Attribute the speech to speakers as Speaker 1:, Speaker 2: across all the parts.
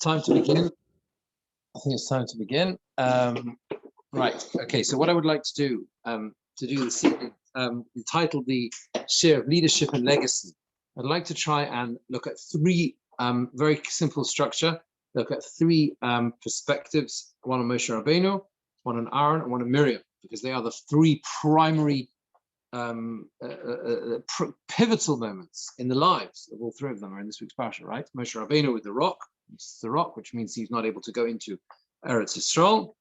Speaker 1: time to begin. I think it's time to begin. Right. Okay. So what I would like to do this evening, entitled the Share of Leadership and Legacy. I'd like to try and look at three very simple structure. Look at three perspectives: one on Moshe Rabbeinu, one on Aaron, and one on Miriam, because they are the three primary pivotal moments in the lives of all three of them are in this week's Parsha, right? Moshe Rabbeinu with the rock. It's the rock, which means he's not able to go into Eretz Yisrael.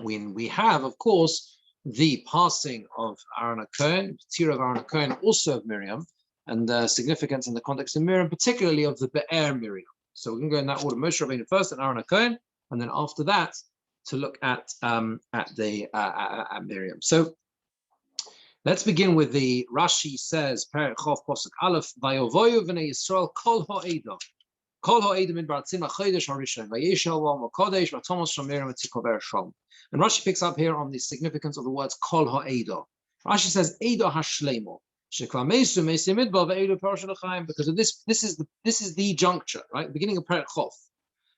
Speaker 1: We have, of course, the passing of Aaron HaKohen, Tira of Aaron HaKohen, also of Miriam, and the significance in the context of Miriam, particularly of the Be'er Miriam. So we can go in that order: Moshe Rabbeinu first, and Aaron HaKohen, and then after that to look at Miriam. So let's begin with the Rashi says, Perek Chof Posuk Aleph, Vayovoyu v'nei Yisrael kol ha'eda. Kol ha'eda midbar tzimah chodesh harishon, vayishal vam v'kodesh v'tomos shel Miriam v'tzikover shom. And Rashi picks up here on the significance of the words kol ha'eda. Rashi says, Eda hashleimo. Shekva mesu mesim midbar v'edu Parsha Chaim. Because of this is the juncture, right? The beginning of Perek Chof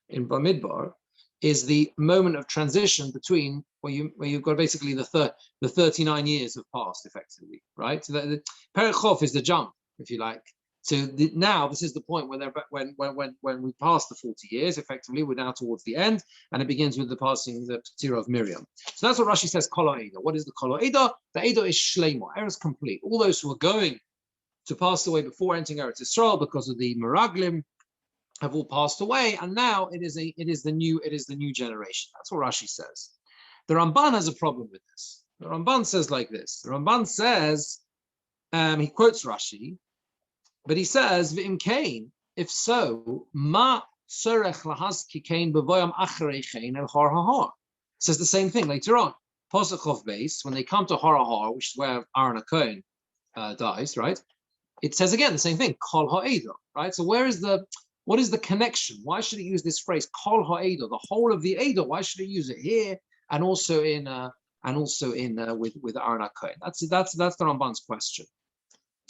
Speaker 1: in Bamidbar is the moment of transition between where you've got basically the 39 years have passed effectively, right? So the Perek Chof is the jump, if you like. So now this is the point where when we pass the 40 years, effectively we're now towards the end, and it begins with the passing the Tira of Miriam. So that's what Rashi says. Kol ha'eda. What is the Kol ha'eda? The Eda is shleimo. Era is complete. All those who are going to pass away before entering Eretz Yisrael because of the Meraglim have all passed away, and now it is the new generation. That's what Rashi says. The Ramban has a problem with this. The Ramban says like this. The Ramban says, he quotes Rashi, but he says, "V'im kain, if so, ma tzorech lahazki kain b'voyam acharei kain el har hahar." Says the same thing later on. Pasuk Chof Beis, when they come to Har Hahar, which is where Aaron HaKohen dies, right? It says again the same thing, Kol ha'eda, right? So what is the connection? Why should it use this phrase Kol ha'eda, the whole of the Eda? Why should it use it here and also with Aaron HaKohen? That's the Ramban's question.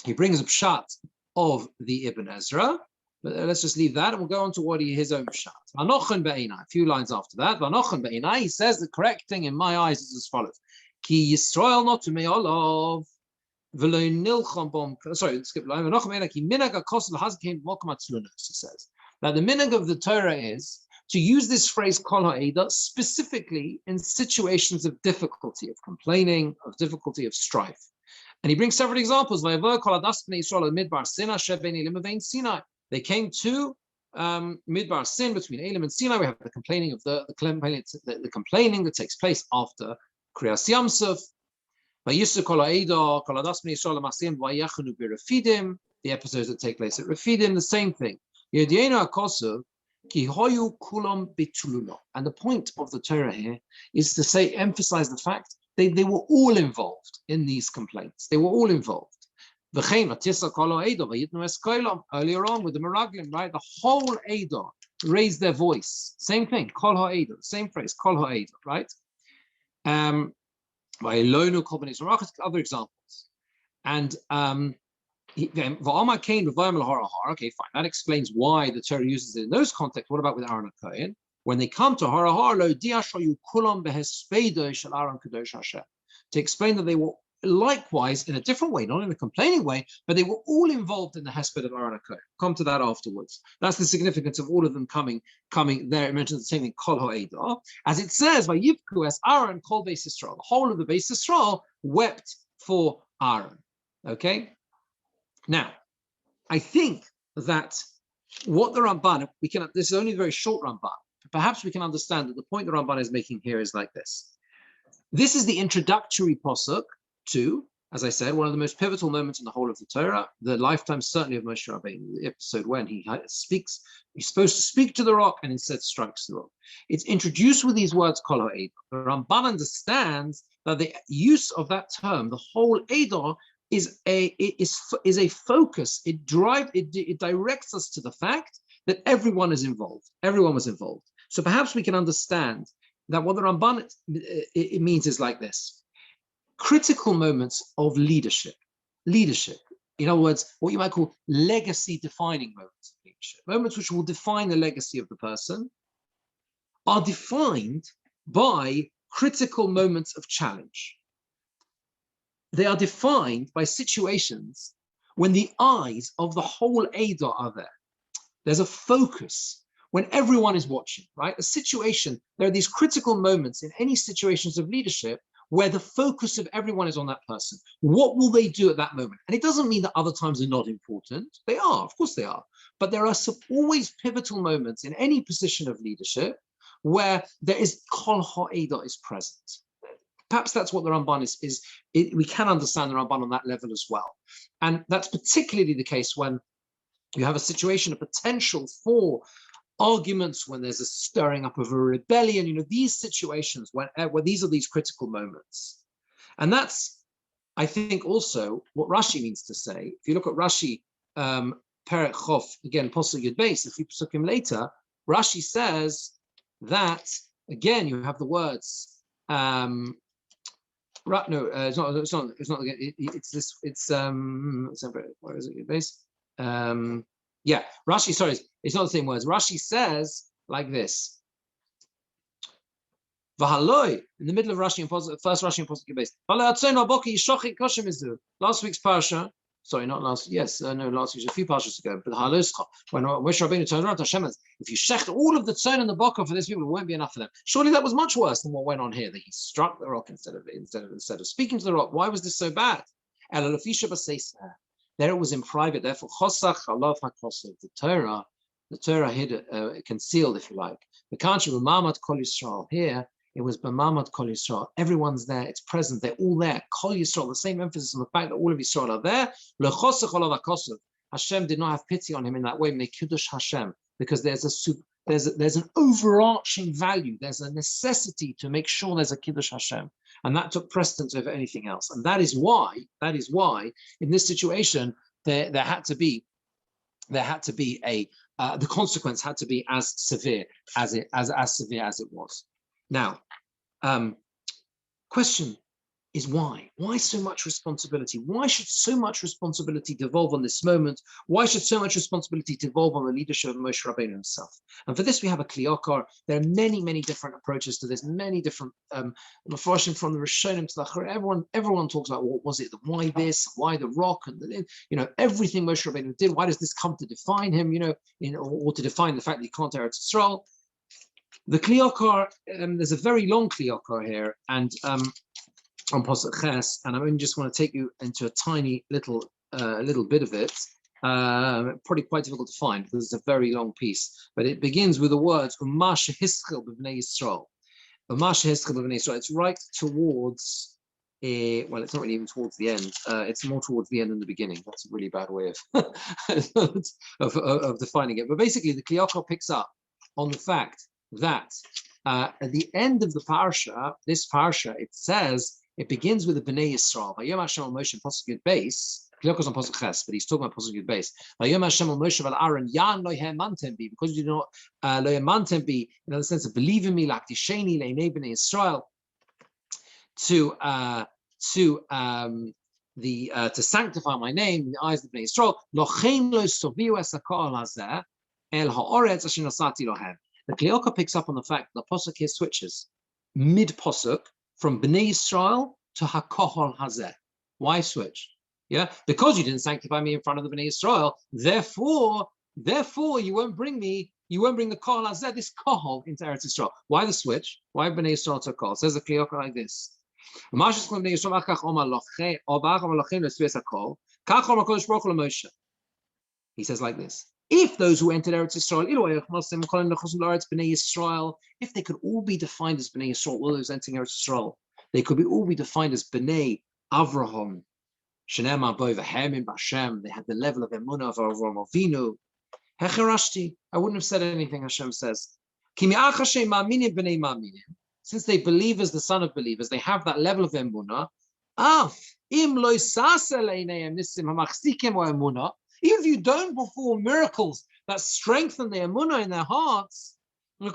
Speaker 1: He brings up Pshat of the Ibn Ezra, but let's just leave that and we'll go on to his own Pshat. V'anochen be'inai, a few lines after that. V'anochen be'inai, he says the correct thing in my eyes is as follows: Ki Yisrael not to me olav. Sorry, skip line. He says that the minhag of the Torah is to use this phrase kol ha'eda specifically in situations of difficulty, of complaining, of difficulty, of strife. And he brings several examples. They came to Midbar Sin between Elim and Sinai. We have the complaining of the complaining that takes place after Kriyas Yamsuf. The episodes that take place at Refidim, the same thing. And the point of the Torah here is to emphasize the fact they were all involved in these complaints. They were all involved. Earlier on with the Meraglim, right? The whole Eda raised their voice. Same thing, Kol ha'eda, same phrase, Kol ha'eda, right? Other examples. And okay, fine. That explains why the Torah uses it in those contexts. What about with Aaron HaKohen? When they come to Har Hahar, to explain that they were likewise in a different way, not in a complaining way, but they were all involved in the hesped of Aaron HaKohen. Come to that afterwards. That's the significance of all of them coming there. It mentions the same thing, Kol ha'eda, as it says by Yivku, as Aaron called Beis Yisrael. The whole of the Beis Yisrael wept for Aaron. Okay. Now, I think that what the Ramban, this is only a very short Ramban, but perhaps we can understand that the point the Ramban is making here is like this. This is the introductory posuk to, as I said, one of the most pivotal moments in the whole of the Torah, the lifetime certainly of Moshe Rabbeinu, the episode when he's supposed to speak to the rock and instead strikes the rock. It's introduced with these words, Kol ha'eda. The Ramban understands that the use of that term, the whole Eda, is a focus. It directs us to the fact that everyone is involved. Everyone was involved. So perhaps we can understand that what the Ramban it means is like this. Critical moments of leadership. In other words, what you might call legacy-defining moments of leadership. Moments which will define the legacy of the person, are defined by critical moments of challenge. They are defined by situations when the eyes of the whole Eidah are there. There's a focus when everyone is watching, right? A situation, there are these critical moments in any situations of leadership where the focus of everyone is on that person. What will they do at that moment? And it doesn't mean that other times are not important. They are, of course they are. But there are always pivotal moments in any position of leadership where there is kol ha'edah is present. Perhaps that's what the Ramban is we can understand the Ramban on that level as well. And that's particularly the case when you have a situation, a potential for arguments, when there's a stirring up of a rebellion, these situations where these are these critical moments. And that's, I think, also what Rashi means to say. If you look at Rashi, Perek Chof, again, Pasuk Yud Beis, a few Pasukim later, Rashi says that, again, you have the words, it's not, where is it, Yud Beis? Yeah, Rashi, sorry, it's not the same words. Rashi says like this. V'haloi, in the middle of Rashi and first Rashi and Pasuk Yud Beis. Last week's Parsha, sorry, not last, yes, no, last week, a few Parshas ago, but when Moshe Rabbeinu turned around to Hashem, if you shecht all of the tzon and the boker for this people, it won't be enough for them. Surely that was much worse than what went on here, that he struck the rock instead of speaking to the rock. Why was this so bad? There it was in private, therefore, the Torah hid, concealed, if you like. The country of Mamad Kol Yisrael, here, it was B'mamad Kol Yisrael. Everyone's there, it's present, they're all there. Kol Yisrael, the same emphasis on the fact that all of Yisrael are there. Hashem did not have pity on him in that way, Mekuddush Hashem, because there's an overarching value, there's a necessity to make sure there's a Kiddush Hashem. And that took precedence over anything else. And that is why, in this situation, there had to be the consequence had to be as severe as it was. Now, question is why? Why so much responsibility? Why should so much responsibility devolve on this moment? Why should so much responsibility devolve on the leadership of Moshe Rabbeinu himself? And for this, we have a kliyokar. There are many, many different approaches to this, many different mafashim from the Rishonim to the Achar. Everyone talks about what was it, why this, why the rock, and everything Moshe Rabbeinu did. Why does this come to define him? Or to define the fact that he can't Eretz Yisrael. The kliyokar, there's a very long kliyokar here, and on Pasuk Ches, and I only just want to take you into a tiny little bit of it. Probably quite difficult to find because it's a very long piece, but it begins with the words Uma shehischil b'bnei Yisrael. Uma shehischil b'bnei Yisrael. It's right towards, well, it's not really even towards the end. It's more towards the end than the beginning. That's a really bad way of defining it. But basically, the kliyokar picks up on the fact that at the end of the parsha, this parsha, it says. It begins with the Bnei Yisrael. Vayom Hashem al Moshe Pasuk Yud Beis. Kliyokar on Pasuk Ches, but he's talking about Pasuk Yud Beis. Vayom Hashem al Moshe al Aaron Yan lo ha'emantem bi, because you do not lo ha'emantem bi, in the sense of believe in me, like tisheni le'nei Bnei Yisrael, to sanctify my name in the eyes of the Bnei Yisrael. Lochein lo soviu es ha'kol hazeh el ha'oretz asher nasati lohem. The Kliyokar picks up on the fact that the Pasuk here switches mid Pasuk from Bnei Yisrael to HaKohol Hazeh. Why switch? Yeah, because you didn't sanctify me in front of the Bnei Yisrael. Therefore, you won't bring the Kohol Hazeh, this Kohol, into Eretz Yisrael. Why the switch? Why Bnei Yisrael to Kohol? Says the Kliyokar like this. He says like this. If those who entered Eretz Yisrael, if they could all be defined as Bnei Yisrael, all those entering Eretz Yisrael, they could all be defined as Bnei Avraham, Shenema Boivahem Bashem. They had the level of Emunah of Avraham Avinu. Hecharashti, I wouldn't have said anything. Hashem says, since they believe as the son of believers, they have that level of Emunah. Even if you don't perform miracles that strengthen the emunah in their hearts, they'll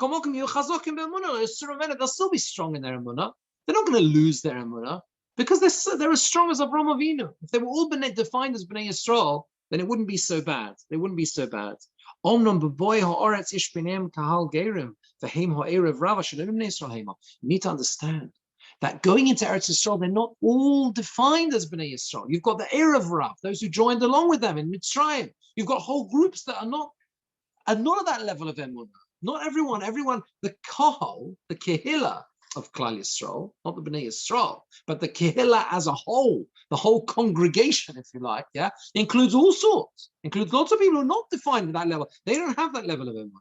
Speaker 1: still be strong in their emunah. They're not going to lose their emunah because they're as strong as Avraham Avinu. If they were all defined as Bnei Yisrael, then it wouldn't be so bad. They wouldn't be so bad. Omnam b'boy ha'oretz ish b'neim kahal gerim v'heim ha'erev rava shalom b'nei Yisrael heima. You need to understand that going into Eretz Yisrael, they're not all defined as Bnei Yisrael. You've got the Erev Rav, those who joined along with them in Mitzrayim. You've got whole groups that are not at that level of emunah. Not everyone, the kahal, the kehillah of Klal Yisrael, not the Bnei Yisrael, but the kehillah as a whole, the whole congregation, if you like, yeah, includes all sorts, includes lots of people who are not defined at that level. They don't have that level of emunah.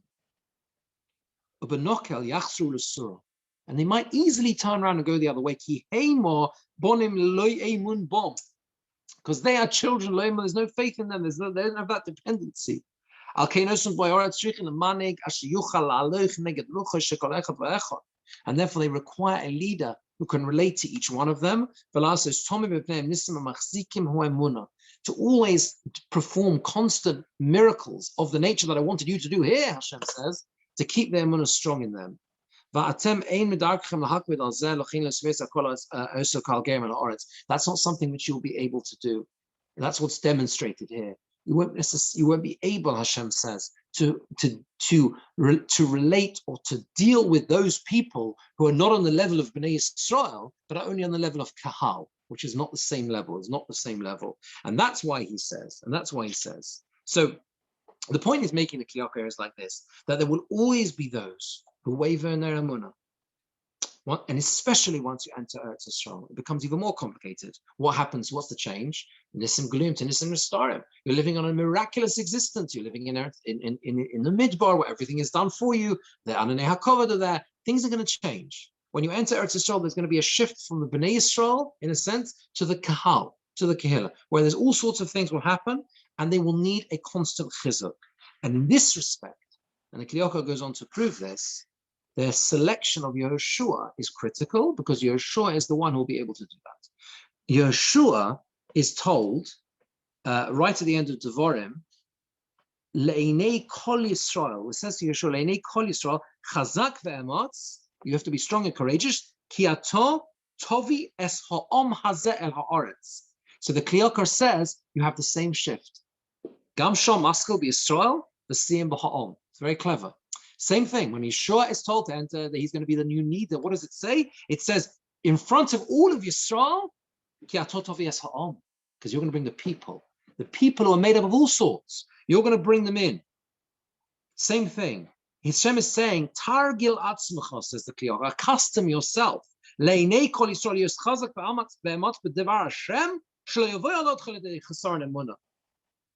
Speaker 1: And they might easily turn around and go the other way. Because they are children, there's no faith in them, they don't have that dependency. And therefore they require a leader who can relate to each one of them, to always perform constant miracles of the nature that I wanted you to do here, Hashem says, to keep their emunah strong in them. That's not something which you'll be able to do. That's what's demonstrated here. You won't be able, Hashem says, to relate or to deal with those people who are not on the level of Bnei Yisrael, but are only on the level of Kahal, which is not the same level. It's not the same level. And that's why he says. So the point he's making the Kliyaka is like this, that there will always be those who waver in their emunah. And especially once you enter Eretz Yisrael, it becomes even more complicated. What happens? What's the change? Nisim Glum to Nisim Restorim. You're living on a miraculous existence. You're living in the Midbar where everything is done for you. The Ananei HaKovod are there. Things are going to change. When you enter Eretz Yisrael, there's going to be a shift from the Bnei Yisrael, in a sense, to the Kahal, to the Kehillah, where there's all sorts of things will happen, and they will need a constant chizuk. And in this respect, and the Kliyaka goes on to prove this, their selection of Yehoshua is critical because Yehoshua is the one who will be able to do that. Yehoshua is told right at the end of Devarim, Le'inei kol Yisrael. It says to Yehoshua, Le'inei kol Yisrael, chazak ve'ematz. You have to be strong and courageous. Ki ato tovi es ha'om hazeh el ha'aretz. So the Kliyaka says you have the same shift. Gam shom askel b'Yisrael, v'siyim b'ha'om. It's very clever. Same thing, when Yeshua is told to enter, that he's going to be the new leader. What does it say? It says, in front of all of Yisrael, because you're going to bring the people who are made up of all sorts. You're going to bring them in. Same thing. Hashem is saying, Targil atzmacha, says the Kliyah, accustom yourself. Leinei kol Yisrael yischazak ve'amatz b'devar Hashem, shelo yavoy alot chol yedei chasar emunah.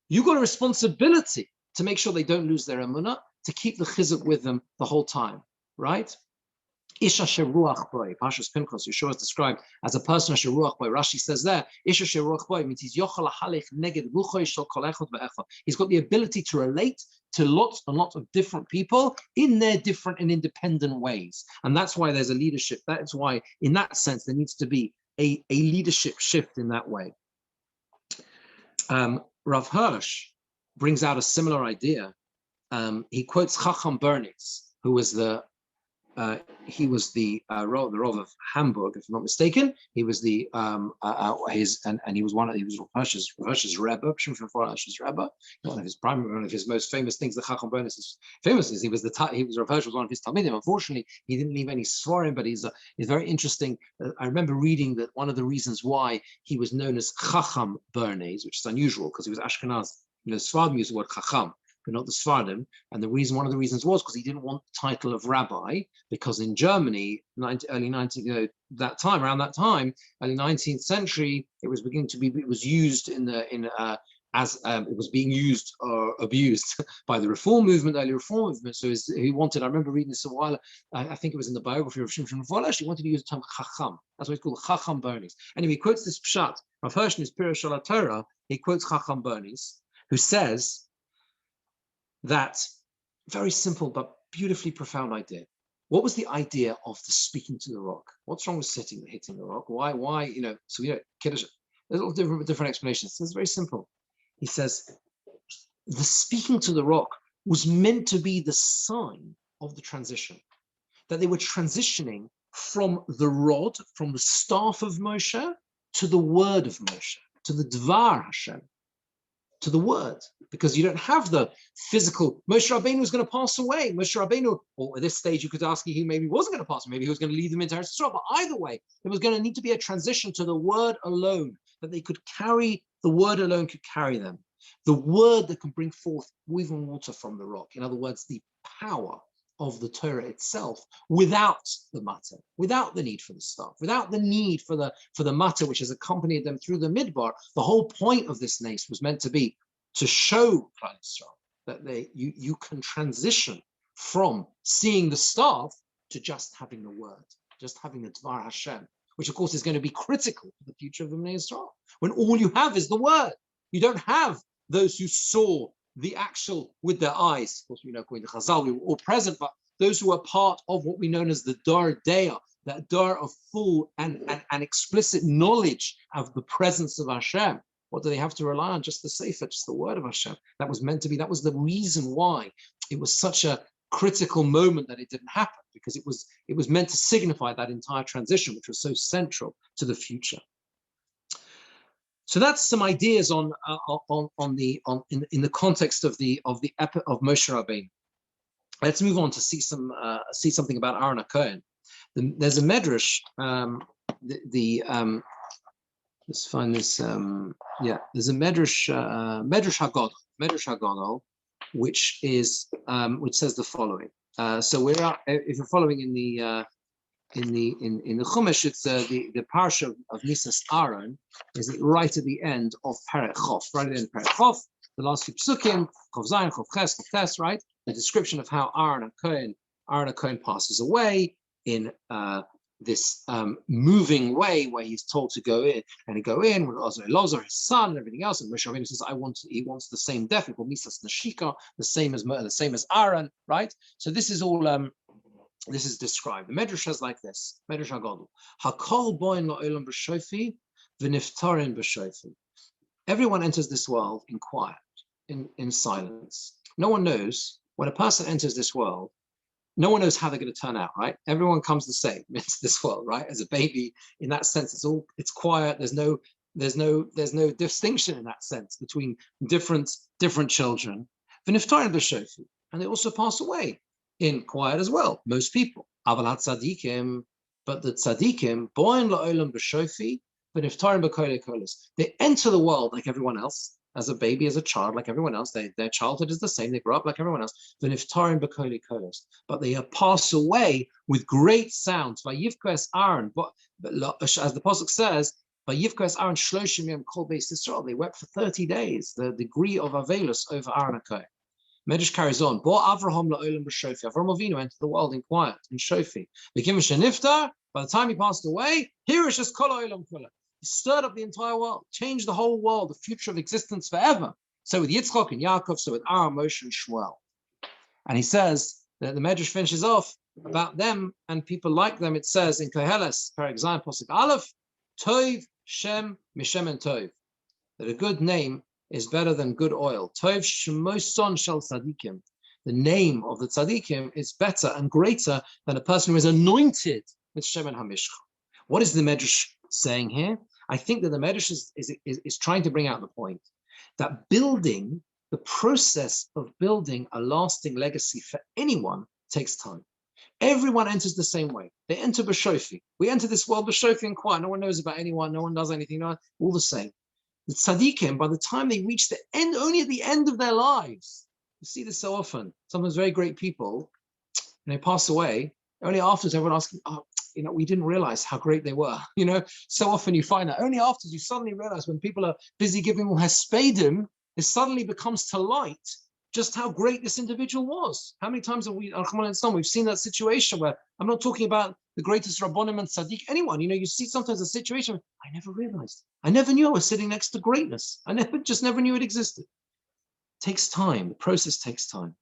Speaker 1: You've got a responsibility to make sure they don't lose their emunah, to keep the chizuk with them the whole time, right? Isha sheruach boy, Parshas Pinchas, Yeshua is described as a person sheruach boy. Rashi says there, Isha sheruach boy means he's yochal halech neged ruchoy shel kol echad ve'echad. He's got the ability to relate to lots and lots of different people in their different and independent ways, and that's why there's a leadership. That's why, in that sense, there needs to be a leadership shift in that way. Rav Hirsch brings out a similar idea. He quotes Chacham Bernis, who was the Rav of Hamburg, if I'm not mistaken. He was he was Rav Hirsch's Rebbe, one of his most famous things. The Chacham Bernis is famous. He was Rav Hirsch was one of his talmidim. Unfortunately, he didn't leave any svarim, but he's very interesting. I remember reading that one of the reasons why he was known as Chacham Bernis, which is unusual because he was Ashkenaz. Sfardim use the word Chacham, but not the Sfardim. And one of the reasons was because he didn't want the title of rabbi, because in Germany, around that time, early 19th century, it was beginning to be, it was used it was being used or abused by the Reform movement, early Reform movement. So he wanted, I remember reading this a while, I think it was in the biography of Shimshon Volash, he wanted to use the term Chacham. That's why it's called Chacham Bernis. Anyway, he quotes this pshat. Rav Hirsch in his Pirush Shal HaTorah, he quotes Chacham Bernis, who says that very simple but beautifully profound idea. What was the idea of the speaking to the rock? What's wrong with hitting the rock? Why, so Kiddush, there's all different explanations. It's very simple. He says, the speaking to the rock was meant to be the sign of the transition, that they were transitioning from the rod, from the staff of Moshe, to the word of Moshe, to the Dvar Hashem. to the word, because you don't have the physical. Moshe Rabbeinu was going to pass away. Moshe Rabbeinu, or at this stage, you could ask he maybe wasn't going to pass away. Maybe he was going to lead them into Eretz Yisrael. But either way, there was going to need to be a transition to the word alone, that they could carry, the word alone could carry them. The word that can bring forth living water from the rock. In other words, the power of the Torah itself, without the matter, without the need for the staff, without the need for the matter which has accompanied them through the midbar. The whole point of this nace was meant to be to show that you can transition from seeing the staff to just having the word, just having the Dvar Hashem, which of course is going to be critical for the future of the Bnei Yisrael. When all you have is the word, you don't have those who saw the actual with their eyes. Of course, we know according to Chazal, we were all present, but those who are part of what we know as the Dar Deya, that Dar of full and explicit knowledge of the presence of Hashem. What do they have to rely on? Just the Sefer, just the word of Hashem. That was meant to be, that was the reason why it was such a critical moment that it didn't happen, because it was meant to signify that entire transition, which was so central to the future. So that's some ideas in the context of epic of Moshe Rabbeinu. Let's move on to see something about Aaron HaKohen. There's a medrash. Let's find this. There's a medrash Hagadol, which says the following. So if you're following in the Chumash, it's the parsha of Nisas Aaron is right at the end of Perek Chof, right at the end of Perek Chof, the last few psukim, Chof Zayin, Chof Ches, Chof Tes, right? The description of how Aaron HaKohen passes away in this moving way where he's told to go in, and he go in with Elazar, his son, and everything else. And Moshe Rabbeinu says, he wants the same death. We call Misas Nashika, the same as Aaron, right? So this is all. This is described. The Medrash says like this: Medrash Hagadol, Hakol boin la'olam b'shofi v'niftarin b'shofi. Everyone enters this world in quiet, in silence. No one knows when a person enters this world. No one knows how they're going to turn out, right? Everyone comes the same into this world, right? As a baby, in that sense, it's quiet. There's no distinction in that sense between different children. V'niftarin b'shofi, and they also pass away in quiet as well, most people. Avalat tzadikim, but the tzadikim, boin la'olam b'shofi, v'niftarim b'kolei kolos. They enter the world like everyone else, as a baby, as a child, like everyone else. Their childhood is the same. They grow up like everyone else. V'niftarim b'kolei kolos. But they pass away with great sounds. Vayivkos Aaron, but as the pasuk says, Vayivkos Aaron shloshim yom kol beis Yisrael. They wept for 30 days. The degree of avelus over Aaron HaKohen. Medrash carries on. Bo Avraham la'olam b'shofi. Avraham Avinu entered the world in quiet, in shofi. V'kim sheniftar. By the time he passed away, here is just kol ha'olam kula. He stirred up the entire world, changed the whole world, the future of existence forever. So with Yitzchak and Yaakov, so with Aaron, Moshe, and Shmuel. And he says that the Medrash finishes off about them and people like them. It says in Koheles, Perek Zayin, Pasuk Aleph, Tov Shem Mishem and Tov, that a good name is better than good oil. Tov Shemoson Shel Tzadikim. The name of the Tzadikim is better and greater than a person who is anointed with Shemen HaMishcha. What is the Medrash saying here? I think that the Medrash is trying to bring out the point that the process of building a lasting legacy for anyone takes time. Everyone enters the same way. They enter b'shofi. We enter this world b'shofi and quiet. No one knows about anyone. No one does anything. All the same. The tzaddikim, by the time they reach the end, only at the end of their lives, you see this so often. Sometimes very great people, and they pass away. Only afterwards, everyone asking, we didn't realize how great they were. So often you find that only afterwards you suddenly realize, when people are busy giving haspedim, it suddenly becomes to light just how great this individual was. How many times have we've seen that situation where, I'm not talking about the greatest Rabbonim and Tzaddik, anyone, you see sometimes a situation where, I never realized. I never knew I was sitting next to greatness. I never knew it existed. It takes time. The process takes time.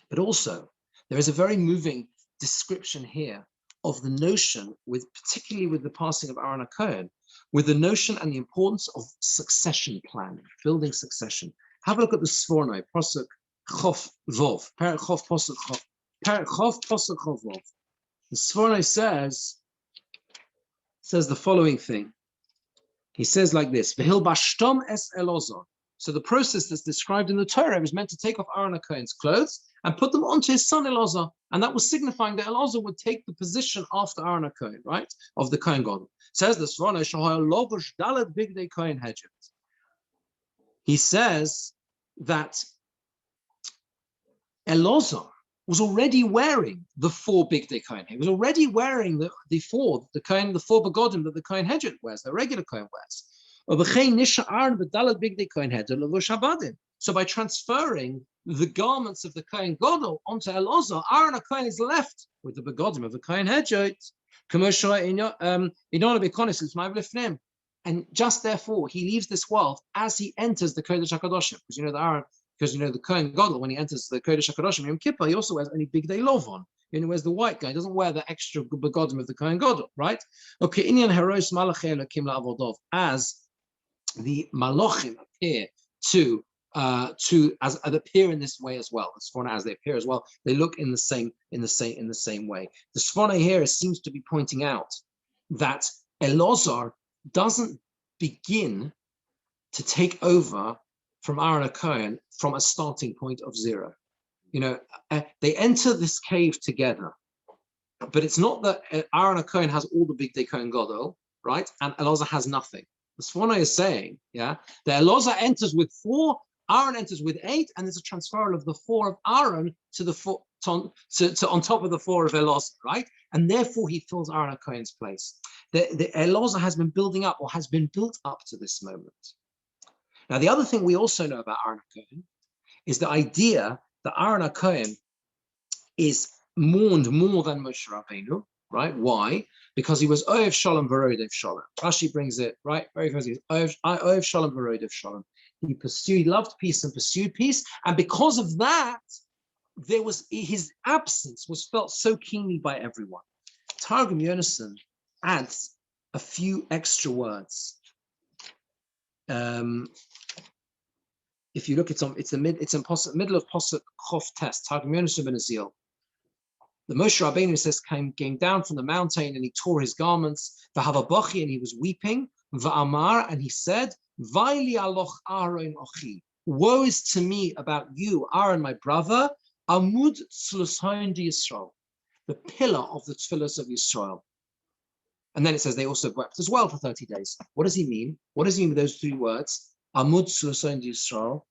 Speaker 1: But also, there is a very moving description here of the notion, particularly with the passing of Aaron HaKohen, with the notion and the importance of succession planning, building succession. Have a look at the Sforno, Pasuk Chof Vov, Perek Chof Pasuk Chof, Perek Chof Pasuk Chof Vov. The Sforno says the following thing. He says like this: V'hil bashtom es Elazar. So the process that's described in the Torah was meant to take off Aaron HaKohen's clothes and put them onto his son Elazar. And that was signifying that Elazar would take the position after Aaron HaKohen, right? Of the Kohen Gadol. Says the Sforno, he says that Elazar was already wearing the 4 Bigdei Kohen. He was already wearing the 4 begodim that the Kohen Hedget wears, the regular Kohen wears. So by transferring the garments of the Kohen Gadol onto Elazar, Aaron HaKohen is left with the begodim of the Kohen Hedget. And just therefore, he leaves this world as he enters the Kodesh HaKadoshim. Because the Kohen Gadol, when he enters the Kodesh HaKadoshim Yom Kippur, he also wears only Bigdei Lovon. He wears the white guy. He doesn't wear the extra begodim of the Kohen Gadol, right? Okay, Inyan Herois Malachei Elokim LaAvodov, as the Malachim appear as appear in this way as well. The Sforno, as they appear as well, they look in the same way. The Sforno here seems to be pointing out that Elazar doesn't begin to take over from Aaron HaKohen from a starting point of 0. They enter this cave together, but it's not that Aaron HaKohen has all the Bigdei Kohen Gadol, right? And Elazar has nothing. The Sforno is saying, that Elazar enters with 4, Aaron enters with 8, and there's a transfer of the 4 of Aaron to the 4 on top of the 4 of Elazar, right? And therefore he fills Aaron HaKohen's place. The Elazar has been building up, or has been built up to this moment. Now, the other thing we also know about Aaron HaKohen is the idea that Aaron HaKohen is mourned more than Moshe Rabbeinu, right? Why? Because he was Oev Shalom V'Rodev Shalom. Rashi brings it, right? Very famous. Oev Shalom V'Rodev Shalom. He loved peace and pursued peace. And because of that, his absence was felt so keenly by everyone. Targum Yonason adds a few extra words. If you look, it's in middle of Pasuk Chof Test. Targum Yonason ben Azil. The Moshe Rabbeinu says came down from the mountain and he tore his garments. V'havabachi, and he was weeping. V'amar, and he said, Vayli aloch Aaron ochi. Woe is to me about you, Aaron, my brother. Amud tzlusayin di Yisrael, the pillar of the tefillos of Yisrael. And then it says they also wept as well for 30 days. What does he mean? What does he mean with those 3 words? Amud tzlusayin di Yisrael.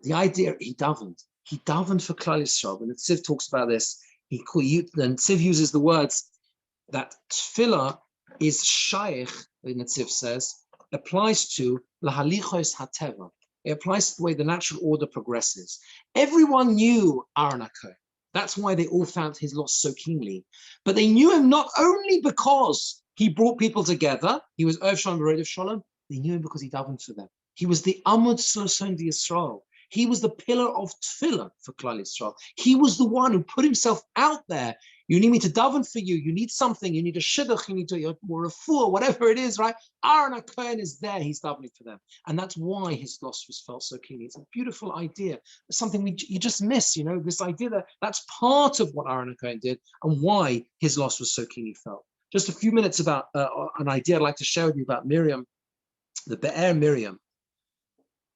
Speaker 1: The idea, he davened for Klal Yisrael. When the Tziv talks about this, the Tziv uses the words that tefillah is shaykh, the Tziv says, applies to lahalichos hateva. It applies to the way the natural order progresses. Everyone knew Aaron HaKohen. That's why they all felt his loss so keenly. But they knew him not only because he brought people together, he was Oev Shalom V'Rodev Shalom, they knew him because he davened for them. He was the Amud Tzlusayin di Yisrael. He was the pillar of tefillah for Klal Yisrael. He was the one who put himself out there. You need me to daven for you. You need something. You need a shidduch. You need to or a fool, whatever it is, right? Aaron HaKohen is there. He's davening for them, and that's why his loss was felt so keenly. It's a beautiful idea. It's something you just miss. This idea that's part of what Aaron HaKohen did and why his loss was so keenly felt. Just a few minutes about an idea I'd like to share with you about Miriam, the Be'er Miriam.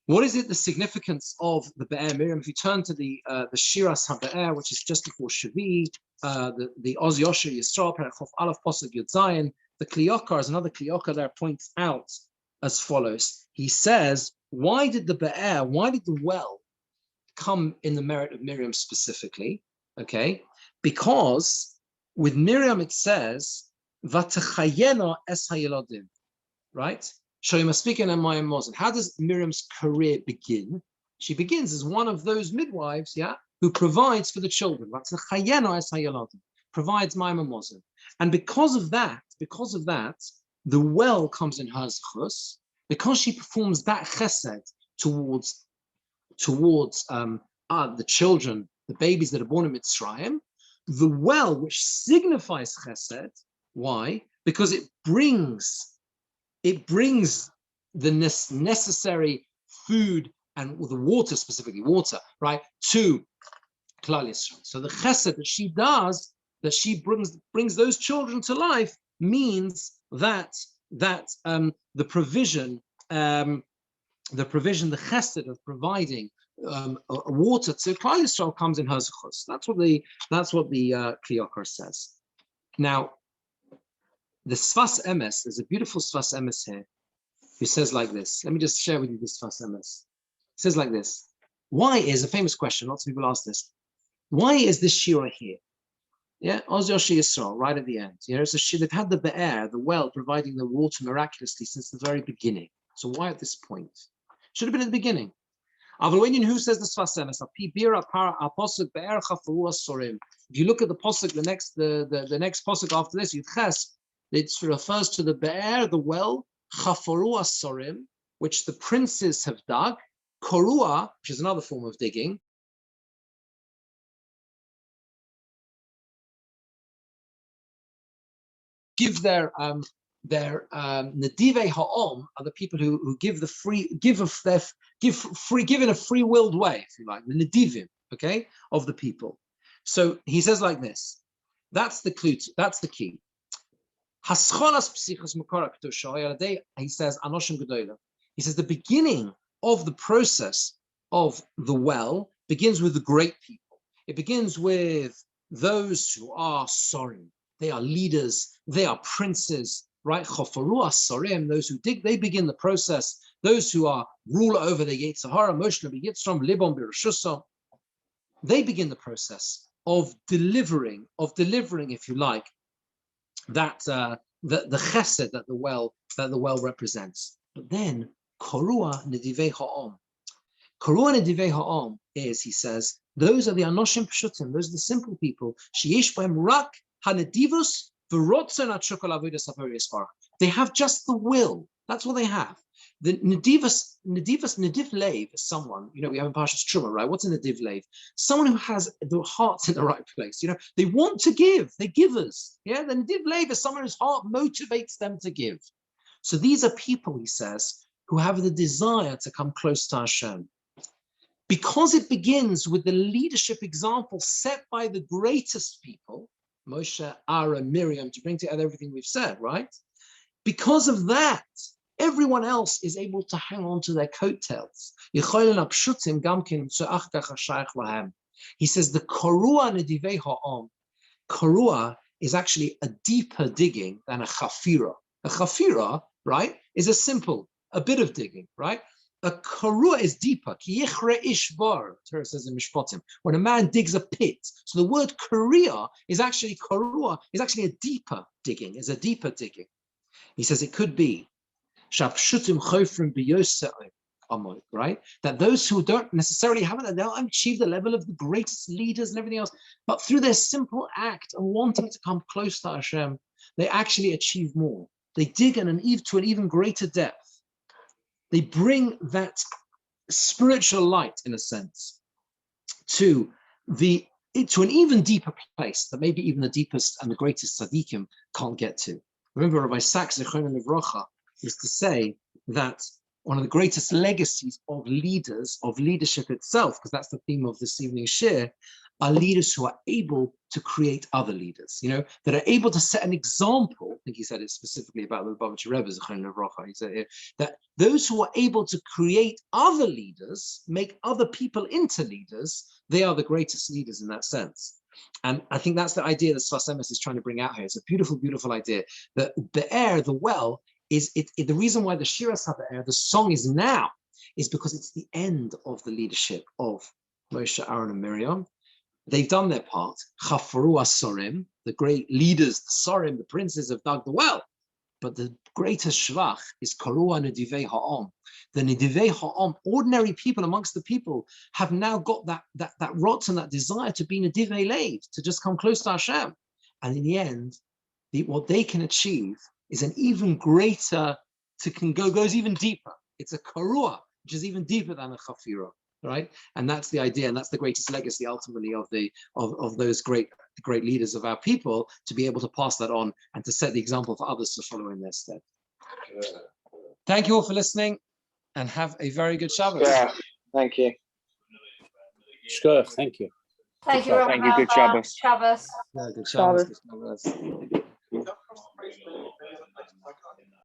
Speaker 1: What is it, the significance of the Be'er Miriam? If you turn to the Shiras HaBe'er, which is just before Shavi, the Oz Yosher Yisrael, Perachov Aleph Posuk Yud Zayin, the Kliyokar, is another Kliyokar there, points out as follows. He says, why did the well come in the merit of Miriam specifically? Okay, because with Miriam it says, Vatachayena es hayelodim, right? How does Miriam's career begin? She begins as one of those midwives, who provides for the children. Provides Maimon Mozin. And because of that, the well comes in her zechus, because she performs that chesed towards the children, the babies that are born in Mitzrayim. The well, which signifies chesed, why? Because it brings the necessary food and the water, specifically water, right, to Klal Yisrael. So the chesed that she does, that she brings those children to life, means that the provision the provision, the chesed of providing water to Klal Yisrael comes in Hazachos. That's what the Kliyokar says. Now, the Sfas Emes, there's a beautiful Sfas Emes here, who says like this. Let me just share with you this Sfas Emes. It says like this. Why is a famous question? Lots of people ask this. Why is this Shiur here? Yeah, Oz Yoshi Yisrael, right at the end. You know, so they've had the Be'er, the well, providing the water miraculously since the very beginning. So why at this point? Should have been at the beginning. Who says the Sfas Emes? If you look at the posuk, the next posuk after this, Yudches, it refers to the Be'er, the well, Chaforu Asorim, which the princes have dug, Korua, which is another form of digging, give their Nadivei Ha'om are the people who give the free, give in a free-willed way, if you like, the Nadivim, okay, of the people. So he says like this. That's the clue. That's the key. He says Anoshim Gedolah. He says the beginning of the process of the well begins with the great people. It begins with those who are sorry. They are leaders. They are princes, right? Chofaru Asorim, those who dig, they begin the process. Those who are ruler over the Yetzirah, Moshe B'Yitzram, Libon B'Rishusam, they begin the process of delivering, if you like, that the chesed that the well represents. But then Korua Nedivei Ha'om. Korua Nedivei Ha'om is, he says, those are the Anoshim Pshutim, those are the simple people. Sheyesh B'hem Rak HaNedivus V'Rotzen HaTshukal Avodas HaParis Baruch. They have just the will. That's what they have. The Nediv Lev is someone, you know, we have in Parsha Truma, right? What's a Nediv Lev? Someone who has their heart's in the right place. You know, they want to give, they're givers. Yeah, the Nediv Lev is someone whose heart motivates them to give. So these are people, he says, who have the desire to come close to Hashem. Because it begins with the leadership example set by the greatest people, Moshe, Aaron, Miriam, to bring together everything we've said, right? Because of that, everyone else is able to hang on to their coattails. He says the Korua Nedivei Ha'om. Korua is actually a deeper digging than a chafira. A chafira, right, is a bit of digging, right? A korua is deeper. Ki yichre ishbar, Torah says in Mishpatim, when a man digs a pit. So the word korua is actually a deeper digging, He says it could be right? That those who don't necessarily have it, they'll achieve the level of the greatest leaders and everything else, but through their simple act of wanting to come close to Hashem, they actually achieve more. They dig to an even greater depth. They bring that spiritual light, in a sense, to an even deeper place that maybe even the deepest and the greatest tzaddikim can't get to. Remember, Rabbi Sachs Zechron Livrocha used to say that one of the greatest legacies of leadership itself, because that's the theme of this evening's shir, are leaders who are able to create other leaders, you know, that are able to set an example. I think he said it specifically about the Lubavitcher Rebbe, Zechron Livrocha. He said that those who are able to create other leaders, make other people into leaders, they are the greatest leaders in that sense. And I think that's the idea that Sfas Emes is trying to bring out here. It's a beautiful, beautiful idea that the well, is the reason why the Shiras HaBe'er, the song is now, is because it's the end of the leadership of Moshe, Aaron, and Miriam. They've done their part. Chafaru Asorim, the great leaders, the Sorim, the princes have dug the well. But the greatest shvach is Korua Nedivei Ha'om. The Nedivei Ha'om, ordinary people amongst the people, have now got that rot and that desire to be Nedivei Lev, to just come close to Hashem. And in the end, what they can achieve is an even greater, goes even deeper. It's a Korua, which is even deeper than a Chafira, right? And that's the idea, and that's the greatest legacy ultimately of those great leaders of our people, to be able to pass that on and to set the example for others to follow in their stead. Thank you all for listening, and have a very good Shabbos.
Speaker 2: Yeah, thank you.
Speaker 3: Shkoyach, thank you.
Speaker 4: Thank you, Rabbi.
Speaker 2: Thank you. Good Shabbos.
Speaker 4: Shabbos.
Speaker 1: Yeah, good Shabbos. Good Shabbos.